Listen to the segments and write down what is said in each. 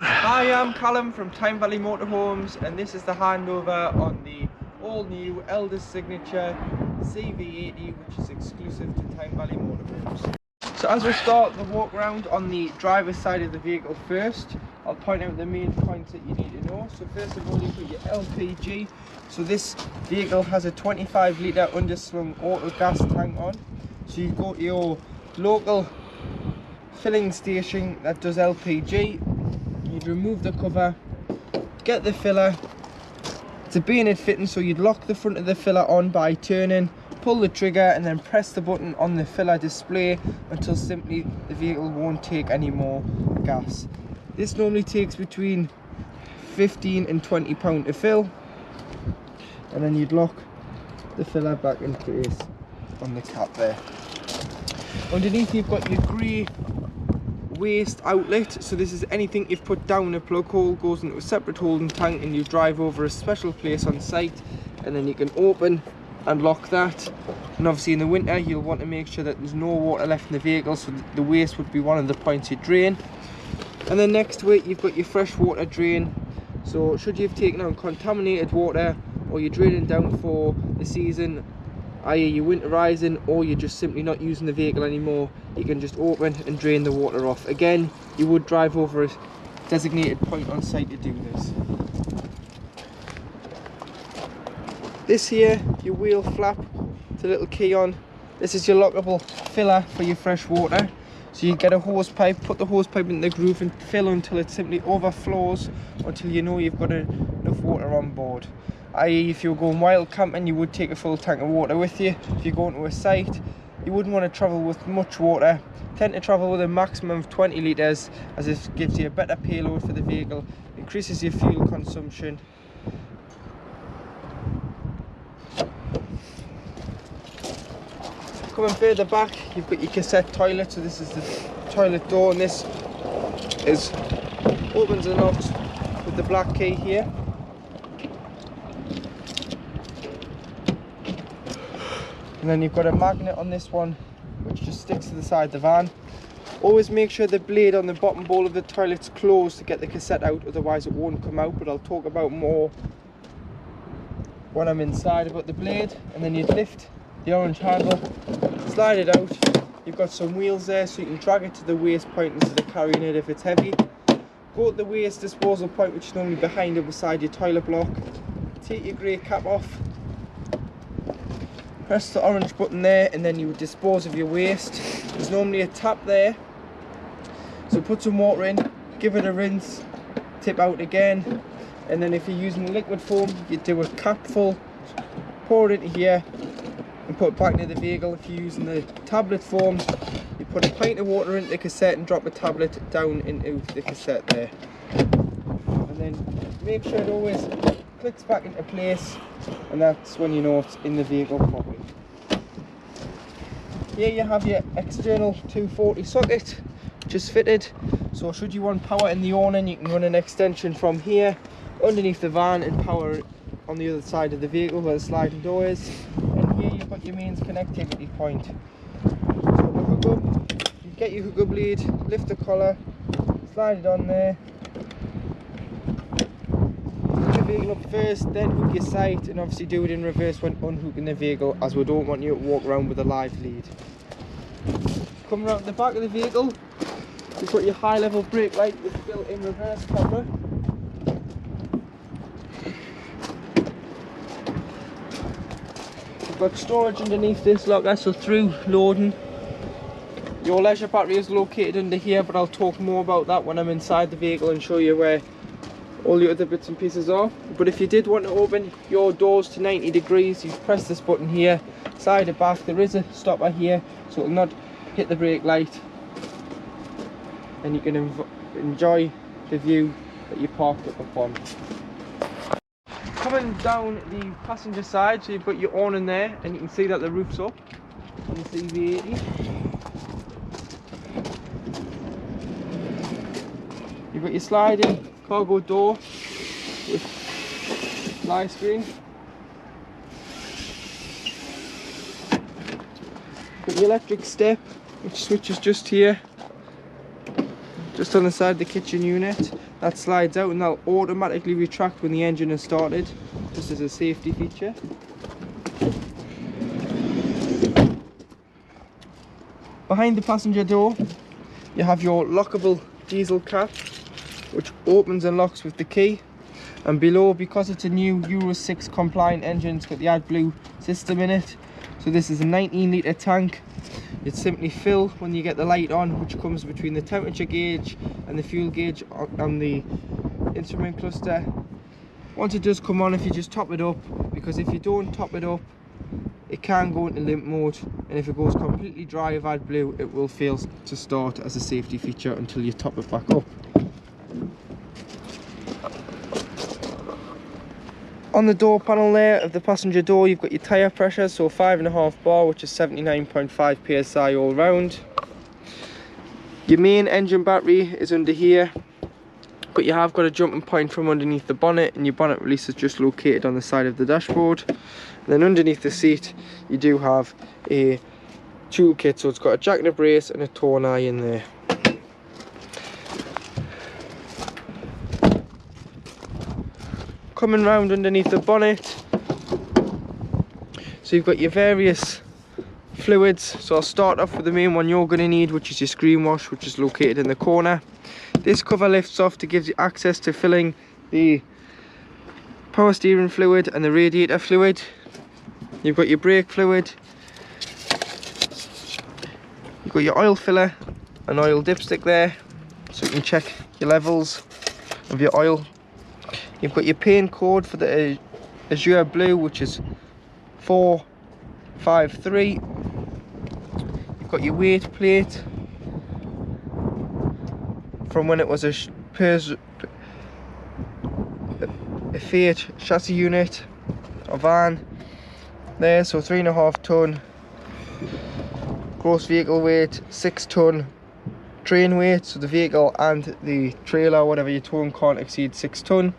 Hi, I'm Callum from Tyne Valley Motorhomes, and this is the handover on the all-new Elddis Signature CV80, which is exclusive to Tyne Valley Motorhomes. So as we start the walk around on the driver's side of the vehicle first, I'll point out the main points that you need to know. So first of all, you've got your LPG. So this vehicle has a 25 litre underslung auto gas tank on. So you go to your local filling station that does LPG. You'd remove the cover, get the filler. It's a bayonet fitting, so you'd lock the front of the filler on by turning, pull the trigger and then press the button on the filler display until simply the vehicle won't take any more gas. This normally takes between 15 and 20 pounds to fill, and then you'd lock the filler back in place on the cap there. Underneath you've got your grey waste outlet, so this is anything you've put down a plug hole, goes into a separate holding tank, and you drive over a special place on site, and then you can open and lock that. And obviously in the winter you'll want to make sure that there's no water left in the vehicle, so the waste would be one of the points you drain. And then next to it you've got your fresh water drain, so should you have taken out contaminated water, or you're draining down for the season, i.e. you're winterizing, or you're just simply not using the vehicle anymore, you can just open and drain the water off. Again, you would drive over a designated point on site to do this. This here, your wheel flap, it's a little key on. This is your lockable filler for your fresh water. So you get a hose pipe, put the hose pipe in the groove and fill until it simply overflows, until you know you've got enough water on board. I.e. if you're going wild camping, you would take a full tank of water with you. If you're going to a site, you wouldn't want to travel with much water. Tend to travel with a maximum of 20 litres, as it gives you a better payload for the vehicle, increases your fuel consumption. Coming further back, you've got your cassette toilet. So this is the toilet door, and this opens and locks with the black key here. And then you've got a magnet on this one which just sticks to the side of the van. Always make sure the blade on the bottom bowl of the toilet's closed to get the cassette out, otherwise it won't come out, but I'll talk about more when I'm inside about the blade. And then you'd lift the orange handle, slide it out. You've got some wheels there, so you can drag it to the waste point instead of carrying it if it's heavy. Go to the waste disposal point, which is normally behind or beside your toilet block. Take your grey cap off, press the orange button there, and then you would dispose of your waste. There's normally a tap there, so put some water in, give it a rinse, tip out again, and then if you're using liquid foam, you do a cap full, pour it into here and put it back into the vehicle. If you're using the tablet foam, you put a pint of water into the cassette and drop a tablet down into the cassette there, and then make sure it always clicks back into place, and that's when you know it's in the vehicle properly. Here you have your external 240 socket, which is fitted, so should you want power in the awning, you can run an extension from here underneath the van and power it on the other side of the vehicle where the sliding door is. And here you've got your mains connectivity point. So the hookup, you get your hookup lead, lift the collar, slide it on there, vehicle up first, then hook your sight, and obviously do it in reverse when unhooking the vehicle, as we don't want you to walk around with a live lead. Coming around the back of the vehicle, you've got your high level brake light with built-in reverse camera. You've got storage underneath this locker, so through loading. Your leisure battery is located under here, but I'll talk more about that when I'm inside the vehicle and show you where all the other bits and pieces are. But if you did want to open your doors to 90 degrees, you press this button here, side or back. There is a stopper here, so it will not hit the brake light, and you can enjoy the view that you parked up upon. Coming down the passenger side, so you've got your awning there, and you can see that the roof's up on the CV80. You've got your sliding cargo door with live screen. Got the electric step, which switches just here. just on the side of the kitchen unit. That slides out and that'll automatically retract when the engine is started, just as a safety feature. Behind the passenger door you have your lockable diesel cap, which opens and locks with the key. And below, because it's a new Euro 6 compliant engine, it's got the AdBlue system in it. So this is a 19 litre tank. It's simply fill when you get the light on, which comes between the temperature gauge and the fuel gauge on the instrument cluster. Once it does come on, if you just top it up, because if you don't top it up, it can go into limp mode, and if it goes completely dry of AdBlue, it will fail to start as a safety feature until you top it back up. On the door panel there of the passenger door, you've got your tyre pressure, so 5.5 bar, which is 79.5 psi all round. Your main engine battery is under here, but you have got a jumping point from underneath the bonnet, and your bonnet release is just located on the side of the dashboard. And then underneath the seat you do have a toolkit, so it's got a jack and a brace and a torn eye in there. Coming round underneath the bonnet, so you've got your various fluids. So I'll start off with the main one you're going to need, which is your screen wash, which is located in the corner. This cover lifts off to give you access to filling the power steering fluid and the radiator fluid. You've got your brake fluid, you've got your oil filler and oil dipstick there, so you can check your levels of your oil. You've got your paint code for the Azure Blue, which is 453. You've got your weight plate from when it was a Fiat chassis unit or van there, so 3.5 ton gross vehicle weight, 6 ton train weight, so the vehicle and the trailer, whatever you're towing, can't exceed 6 ton.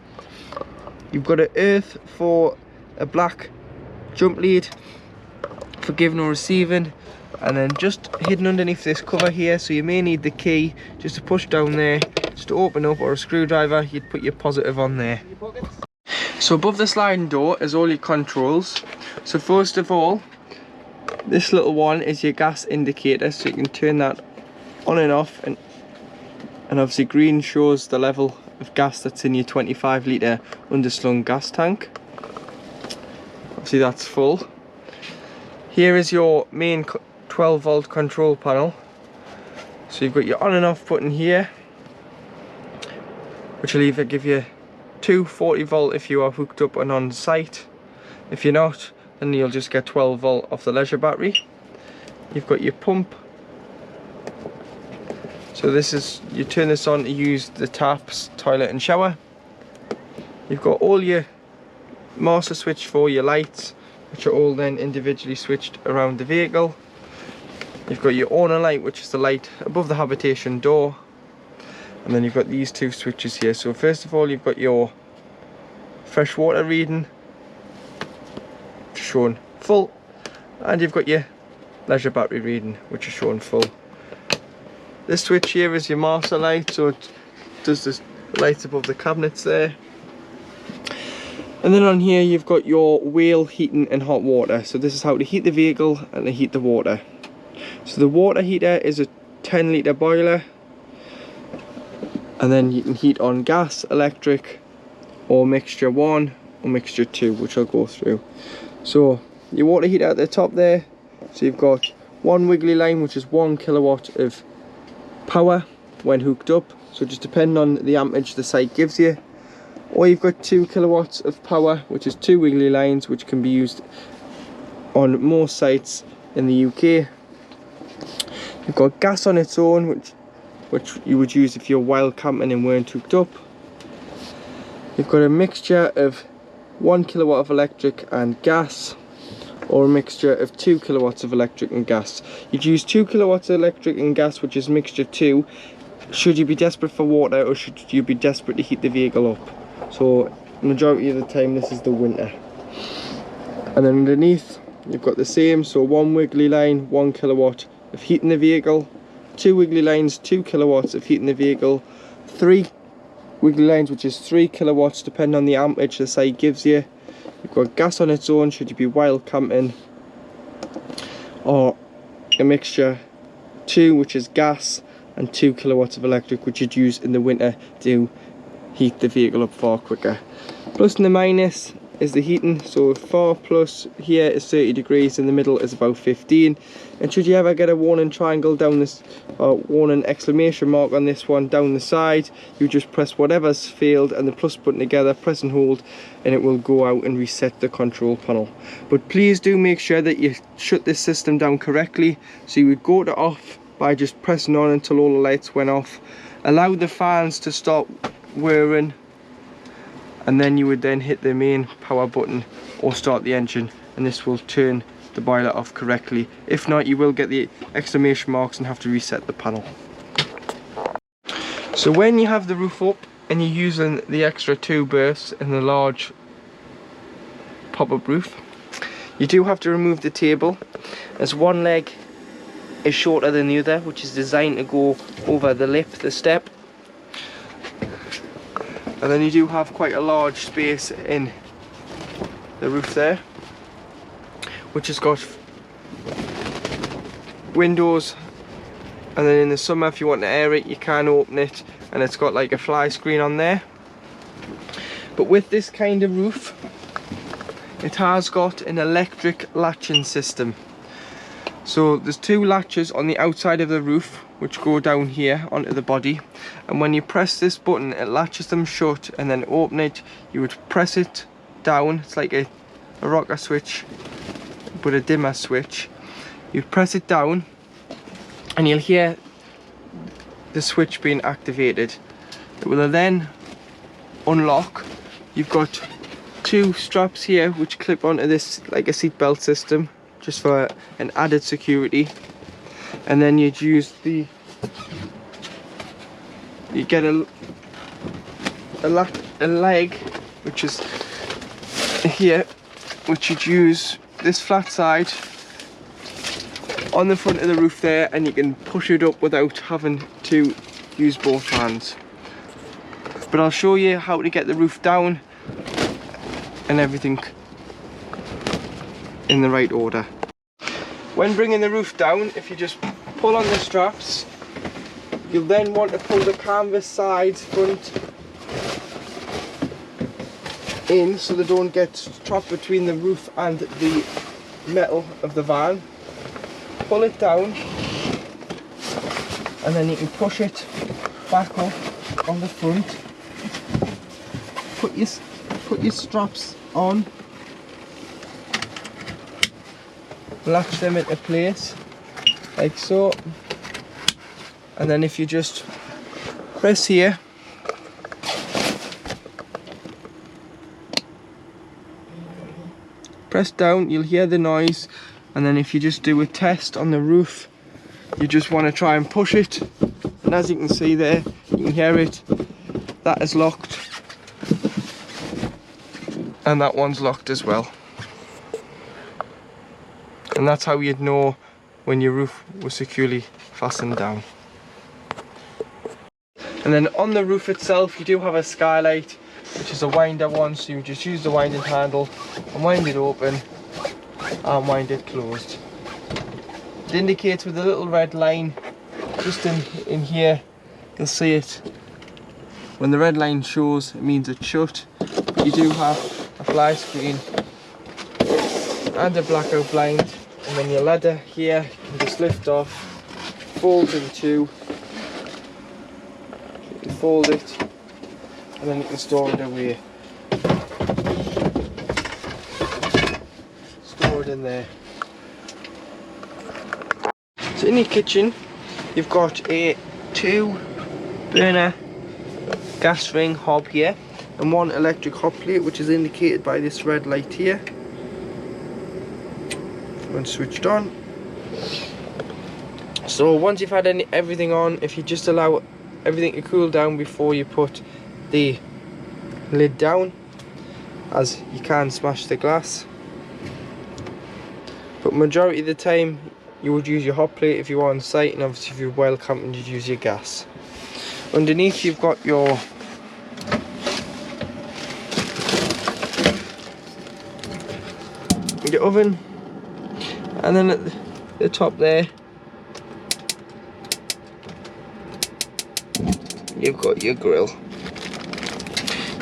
You've got an earth for a black jump lead for giving or receiving, and then just hidden underneath this cover here, so you may need the key just to push down there just to open up, or a screwdriver, you'd put your positive on there. So above the sliding door is all your controls. So first of all, this little one is your gas indicator, so you can turn that on and off, and obviously green shows the level of gas that's in your 25 litre underslung gas tank. Obviously that's full. Here is your main 12 volt control panel. So you've got your on and off button here, which will either give you 240 volt if you are hooked up and on site. If you're not, then you'll just get 12 volt off the leisure battery. You've got your pump. So this is, you turn this on to use the taps, toilet and shower. You've got all your master switch for your lights, which are all then individually switched around the vehicle. You've got your owner light, which is the light above the habitation door. And then you've got these two switches here. So first of all, you've got your fresh water reading, shown full. And you've got your leisure battery reading, which is shown full. This switch here is your master light, so it does the lights above the cabinets there. And then on here you've got your wheel heating and hot water. So this is how to heat the vehicle and to heat the water. So the water heater is a 10 litre boiler, and then you can heat on gas, electric, or mixture 1 or mixture 2, which I'll go through. So your water heater at the top there, so you've got one wiggly line, which is 1 kilowatt of power when hooked up, so just depending on the amperage the site gives you. Or you've got 2 kilowatts of power, which is 2 wiggly lines, which can be used on most sites in the UK. You've got gas on its own, which you would use if you're wild camping and weren't hooked up. You've got a mixture of 1 kilowatt of electric and gas, or a mixture of 2 kilowatts of electric and gas. You'd use 2 kilowatts of electric and gas, which is mixture 2, should you be desperate for water, or should you be desperate to heat the vehicle up. So majority of the time this is the winter. And then underneath you've got the same, so 1 wiggly line, 1 kilowatt of heating the vehicle, 2 wiggly lines, 2 kilowatts of heat in the vehicle, 3 wiggly lines, which is 3 kilowatts depending on the amperage the site gives you. You've got gas on its own should you be wild camping, or a mixture 2, which is gas, and 2 kilowatts of electric, which you'd use in the winter to heat the vehicle up far quicker. Plus and the minus is the heating. So 4 plus here is 30 degrees, in the middle is about 15, and should you ever get a warning triangle down this, or warning exclamation mark on this one down the side, you just press whatever's failed and the plus button together, press and hold, and it will go out and reset the control panel. But please do make sure that you shut this system down correctly. So you would go to off by just pressing on until all the lights went off, allow the fans to stop whirring, and then you would then hit the main power button or start the engine, and this will turn the boiler off correctly. If not, you will get the exclamation marks and have to reset the panel. So when you have the roof up and you're using the extra 2 berths in the large pop-up roof, you do have to remove the table, as one leg is shorter than the other, which is designed to go over the lip, the step. And then you do have quite a large space in the roof there, which has got windows, and then in the summer if you want to air it you can open it, and it's got like a fly screen on there. But with this kind of roof, it has got an electric latching system. So there's 2 latches on the outside of the roof which go down here onto the body, and when you press this button it latches them shut, and then open it, you would press it down. It's like a rocker switch but a dimmer switch. You press it down and you'll hear the switch being activated. It will then unlock. You've got 2 straps here which clip onto this like a seat belt system, just for an added security. And then you'd use the, you get a leg which is here, which you'd use this flat side on the front of the roof there, and you can push it up without having to use both hands. But I'll show you how to get the roof down and everything in the right order. When bringing the roof down, if you just pull on the straps, you'll then want to pull the canvas sides front in so they don't get trapped between the roof and the metal of the van. Pull it down, and then you can push it back up on the front. Put your straps on, latch them into place like so, and then if you just press here, press down, you'll hear the noise. And then if you just do a test on the roof, you just want to try and push it, and as you can see there, you can hear it, that is locked, and that one's locked as well. And that's how you'd know when your roof was securely fastened down. And then on the roof itself you do have a skylight, which is a winder one, so you just use the winding handle and wind it open and wind it closed. It indicates with a little red line just in here, you'll see it. When the red line shows, it means it's shut. You do have a fly screen and a blackout blind, and then your ladder here can just lift off, fold in 2, you can fold it, and then you can store it away. Store it in there. So in your kitchen, you've got a 2 burner gas ring hob here, and 1 electric hot plate, which is indicated by this red light here when switched on. So once you've had everything on, if you just allow everything to cool down before you put the lid down, as you can smash the glass, but majority of the time you would use your hot plate if you were on site, and obviously if you're wild camping you'd use your gas. Underneath you've got your oven, and then at the top there you've got your grill.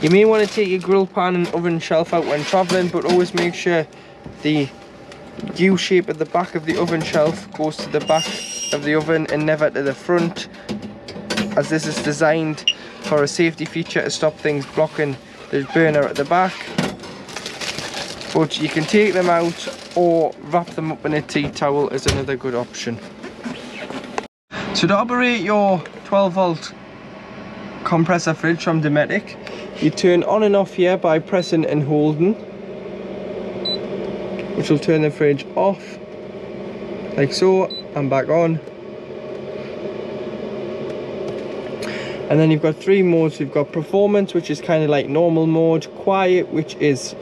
You may want to take your grill pan and oven shelf out when travelling, but always make sure the U shape at the back of the oven shelf goes to the back of the oven and never to the front, as this is designed for a safety feature to stop things blocking the burner at the back. But you can take them out or wrap them up in a tea towel is another good option. So to operate your 12 volt compressor fridge from Dometic, you turn on and off here by pressing and holding, which will turn the fridge off like so, and back on. And then you've got 3 modes. You've got performance, which is kind of like normal mode, quiet, which is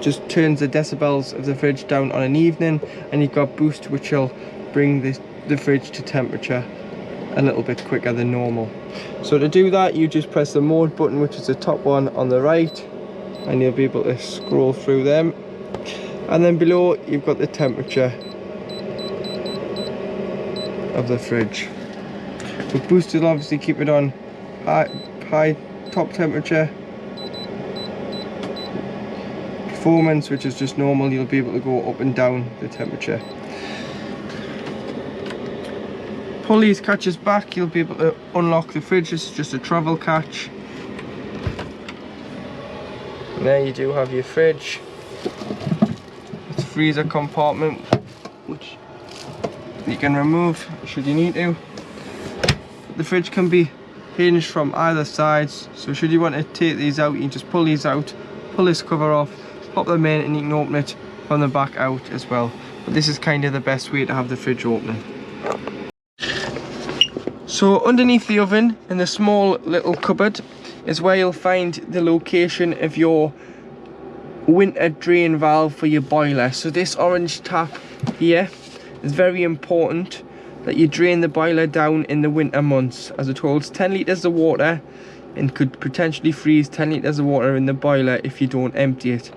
just turns the decibels of the fridge down on an evening, and you've got boost, which will bring the fridge to temperature a little bit quicker than normal. So to do that, you just press the mode button, which is the top one on the right, and you'll be able to scroll through them. And then below you've got the temperature of the fridge. But boost will obviously keep it on high top temperature. Performance, which is just normal, you'll be able to go up and down the temperature. Pull these catches back, you'll be able to unlock the fridge. This is just a travel catch. And there you do have your fridge. It's a freezer compartment, which you can remove should you need to. The fridge can be hinged from either side, so should you want to take these out, you can just pull these out, pull this cover off, pop them in, and you can open it from the back out as well. But this is kind of the best way to have the fridge opening. So underneath the oven in the small little cupboard is where you'll find the location of your winter drain valve for your boiler. So this orange tap here is very important that you drain the boiler down in the winter months, as it holds 10 litres of water and could potentially freeze 10 litres of water in the boiler if you don't empty it.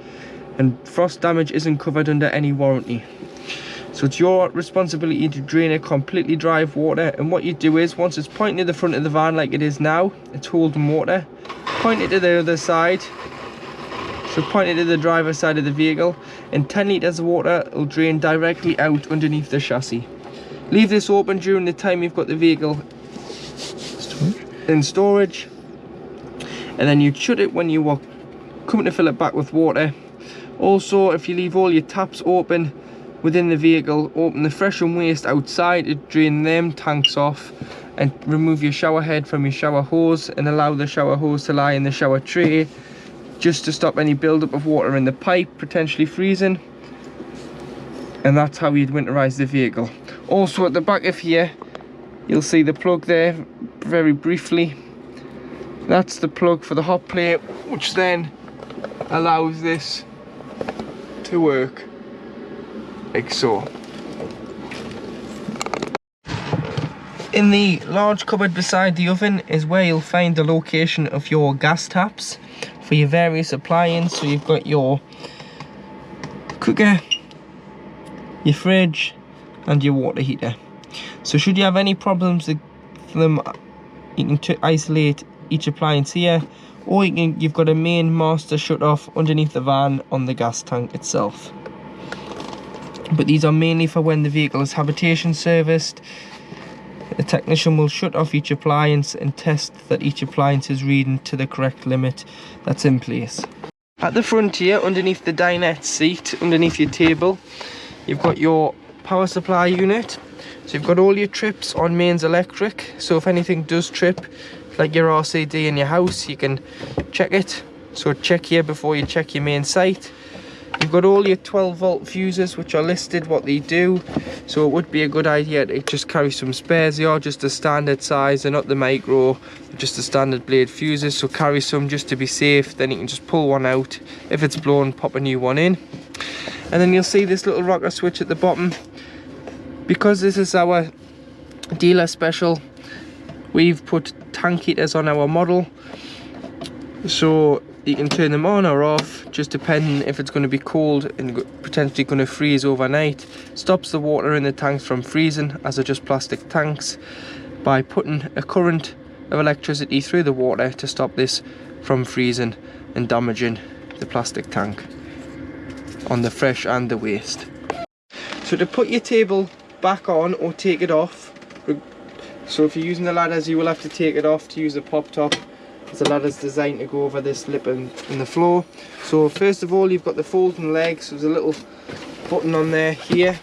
And frost damage isn't covered under any warranty. So it's your responsibility to drain it completely dry of water. And what you do is, once it's pointing to the front of the van like it is now, it's holding water, point it to the other side. So point it to the driver's side of the vehicle, and 10 litres of water will drain directly out underneath the chassis. Leave this open during the time you've got the vehicle in storage, and then you shut it when you are coming to fill it back with water. Also, if you leave all your taps open within the vehicle, open the fresh and waste outside to drain them tanks off, and remove your shower head from your shower hose and allow the shower hose to lie in the shower tray, just to stop any build-up of water in the pipe, potentially freezing. And that's how you'd winterize the vehicle. Also at the back of here, you'll see the plug there very briefly. That's the plug for the hot plate, which then allows this to work like so. In the large cupboard beside the oven is where you'll find the location of your gas taps for your various appliances. So you've got your cooker, your fridge, and your water heater. So should you have any problems with them, you can isolate each appliance here, or you've got a main master shut off underneath the van on the gas tank itself. But these are mainly for when the vehicle is habitation serviced. The technician will shut off each appliance and test that each appliance is reading to the correct limit that's in place. At the front here, underneath the dinette seat, underneath your table, you've got your power supply unit. So you've got all your trips on mains electric, so if anything does trip, like your RCD in your house, you can check it. So check here before you check your main site. You've got all your 12 volt fuses, which are listed what they do, so it would be a good idea to just carry some spares. They are just a standard size, they're not the micro, they're just the standard blade fuses, so carry some just to be safe. Then you can just pull one out, if it's blown, pop a new one in. And then you'll see this little rocker switch at the bottom. Because this is our dealer special, we've put tank heaters on our model, so you can turn them on or off just depending if it's going to be cold and potentially going to freeze overnight. Stops the water in the tanks from freezing, as they're just plastic tanks, by putting a current of electricity through the water to stop this from freezing and damaging the plastic tank on the fresh and the waste. So to put your table back on or take it off, so if you're using the ladders, you will have to take it off to use the pop top, as the ladder's designed to go over this lip in the floor. So first of all, you've got the folding legs. So there's a little button on there here,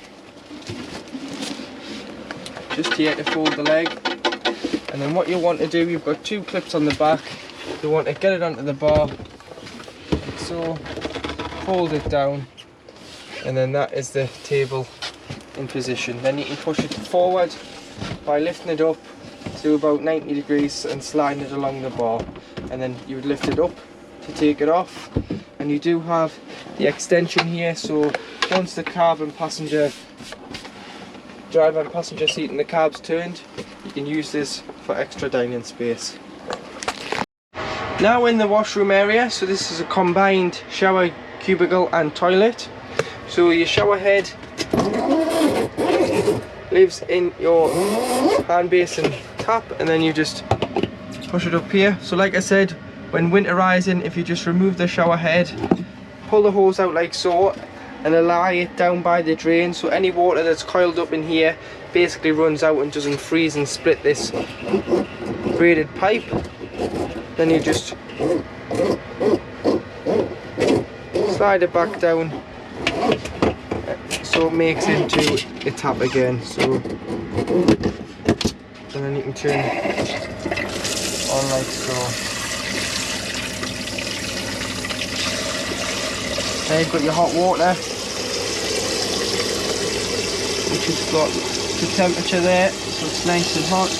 just here to fold the leg. And then what you want to do, you've got two clips on the back. You want to get it onto the bar, like so, fold it down, and then that is the table in position. Then you can push it forward by lifting it up to about 90 degrees and sliding it along the bar, and then you would lift it up to take it off. And you do have the extension here, so once the driver and passenger seat in the cab's turned, you can use this for extra dining space. Now in the washroom area, so this is a combined shower, cubicle and toilet. So your shower head lives in your hand basin tap, and then you just push it up here. So like I said, when winterizing, if you just remove the shower head, pull the hose out like so, and allow it down by the drain, so any water that's coiled up in here basically runs out and doesn't freeze and split this braided pipe. Then you just slide it back down so it makes into a tap again. So, and then you can turn it on like so. There you've got your hot water, which has got the temperature there, so it's nice and hot.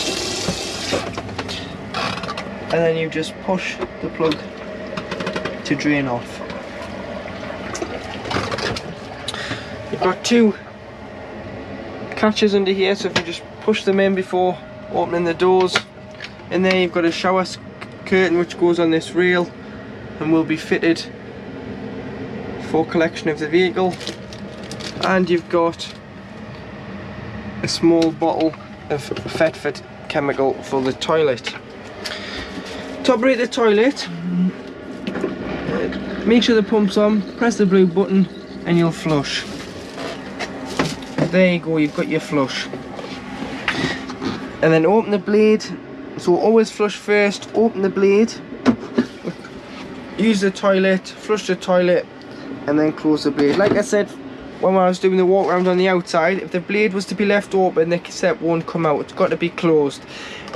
And then you just push the plug to drain off. You've got two catches under here, so if you just push them in before opening the doors. And there you've got a shower curtain which goes on this rail and will be fitted for collection of the vehicle. And you've got a small bottle of Fetfit chemical for the toilet. To operate the toilet, make sure the pump's on, press the blue button and you'll flush. There you go, you've got your flush. And then open the blade, so always flush first, open the blade, use the toilet, flush the toilet, and then close the blade. Like I said when I was doing the walk around on the outside, if the blade was to be left open, the cassette won't come out, it's got to be closed.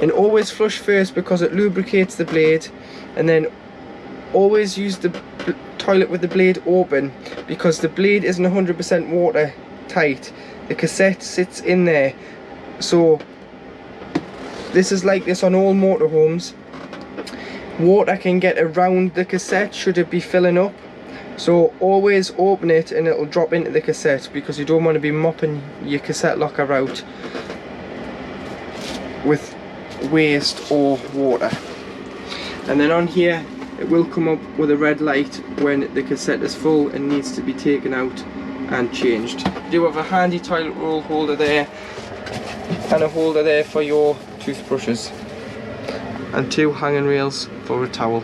And always flush first because it lubricates the blade, and then always use the toilet with the blade open because the blade isn't 100% watertight. The cassette sits in there, so this is like this on all motorhomes. Water can get around the cassette should it be filling up, so always open it and it'll drop into the cassette, because you don't want to be mopping your cassette locker out with waste or water. And then on here it will come up with a red light when the cassette is full and needs to be taken out and changed. You do have a handy toilet roll holder there and a holder there for your toothbrushes, and two hanging rails for a towel.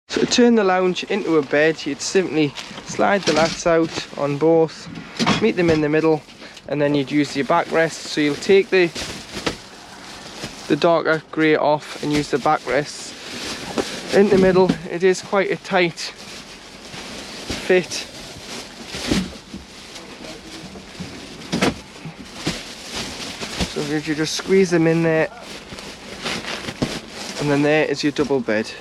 So to turn the lounge into a bed, you'd simply slide the lats out on both, meet them in the middle, and then you'd use your backrest. So you'll take the darker grey off and use the backrests. In the middle, it is quite a tight fit. So you just squeeze them in there, and then there is your double bed.